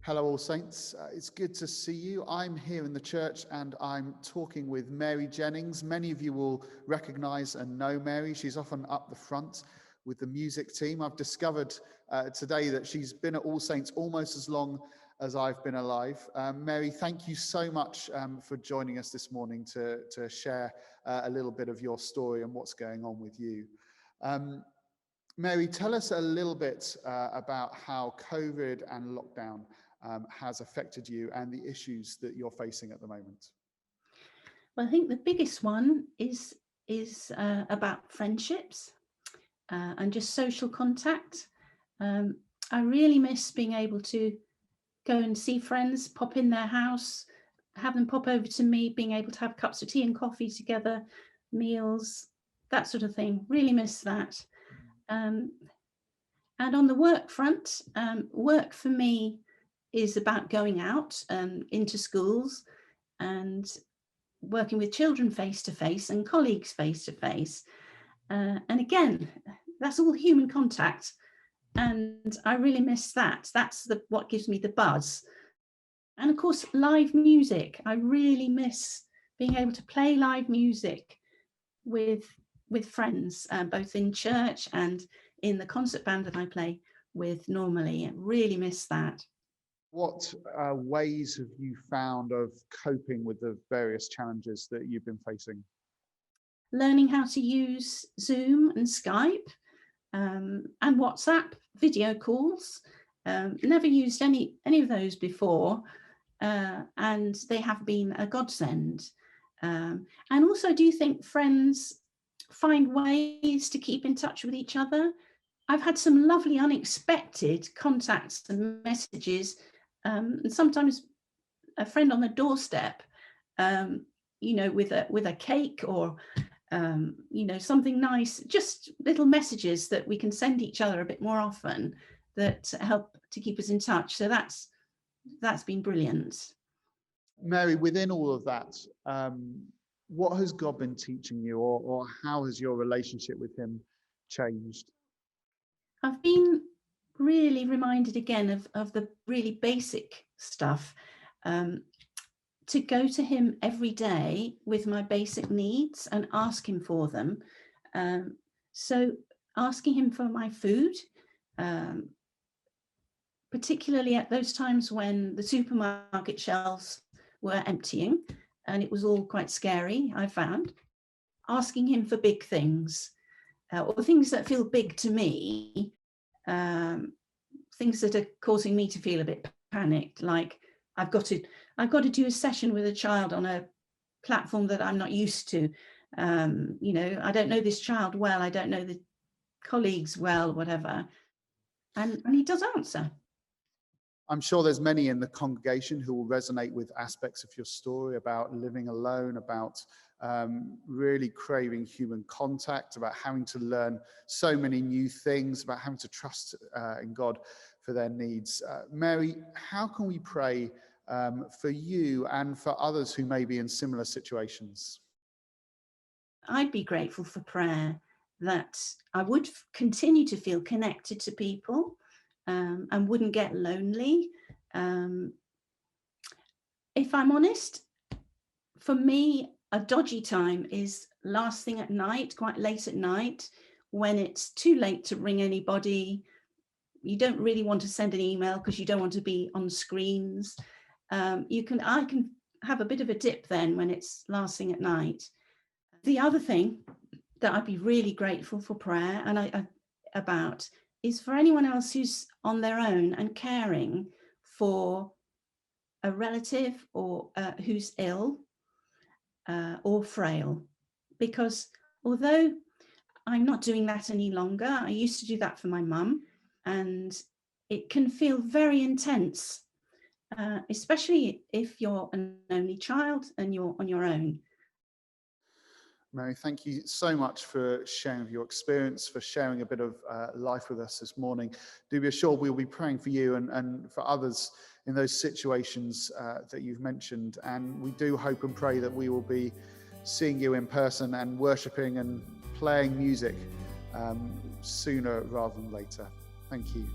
Hello, All Saints. It's good to see you. I'm here in the church and I'm talking with Mary Jennings. Many of you will recognise and know Mary. She's often up the front with the music team. I've discovered today that she's been at All Saints almost as long as I've been alive. Mary, thank you so much for joining us this morning to share a little bit of your story and what's going on with you. Mary, tell us a little bit about how COVID and lockdown has affected you and the issues that you're facing at the moment. Well, I think the biggest one is about friendships and just social contact. I really miss being able to go and see friends, pop in their house, have them pop over to me, being able to have cups of tea and coffee together, meals, that sort of thing. Really miss that. And on the work front, work for me is about going out into schools and working with children face to face and colleagues face to face. And again, that's all human contact. And I really miss that. That's what gives me the buzz. And of course, live music. I really miss being able to play live music with friends, both in church and in the concert band that I play with normally. I really miss that. What ways have you found of coping with the various challenges that you've been facing? Learning how to use Zoom and Skype and WhatsApp video calls. Never used any of those before, and they have been a godsend. And also, do you think friends find ways to keep in touch with each other? I've had some lovely unexpected contacts and messages. And sometimes a friend on the doorstep, with a cake or, something nice, just little messages that we can send each other a bit more often that help to keep us in touch. So that's been brilliant. Mary, within all of that, what has God been teaching you, or how has your relationship with him changed? I've been really reminded again of the really basic stuff, to go to him every day with my basic needs and ask him for them. So asking him for my food, particularly at those times when the supermarket shelves were emptying and it was all quite scary, I found. Asking him for big things, or things that feel big to me, things that are causing me to feel a bit panicked, like I've got to do a session with a child on a platform that I'm not used to. I don't know this child well, I don't know the colleagues well, whatever. And he does answer. I'm sure there's many in the congregation who will resonate with aspects of your story about living alone, about really craving human contact, about having to learn so many new things, about having to trust in God for their needs. Mary, how can we pray for you and for others who may be in similar situations? I'd be grateful for prayer, that I would continue to feel connected to people and wouldn't get lonely. If I'm honest, for me, a dodgy time is last thing at night, quite late at night, when it's too late to ring anybody. You don't really want to send an email because you don't want to be on screens. I can have a bit of a dip then when it's last thing at night. The other thing that I'd be really grateful for prayer about is for anyone else who's on their own and caring for a relative or who's ill or frail. Because although I'm not doing that any longer, I used to do that for my mum, and it can feel very intense, especially if you're an only child and you're on your own. Mary, thank you so much for sharing your experience, for sharing a bit of life with us this morning. Do be assured we'll be praying for you and for others in those situations that you've mentioned. And we do hope and pray that we will be seeing you in person and worshipping and playing music sooner rather than later. Thank you.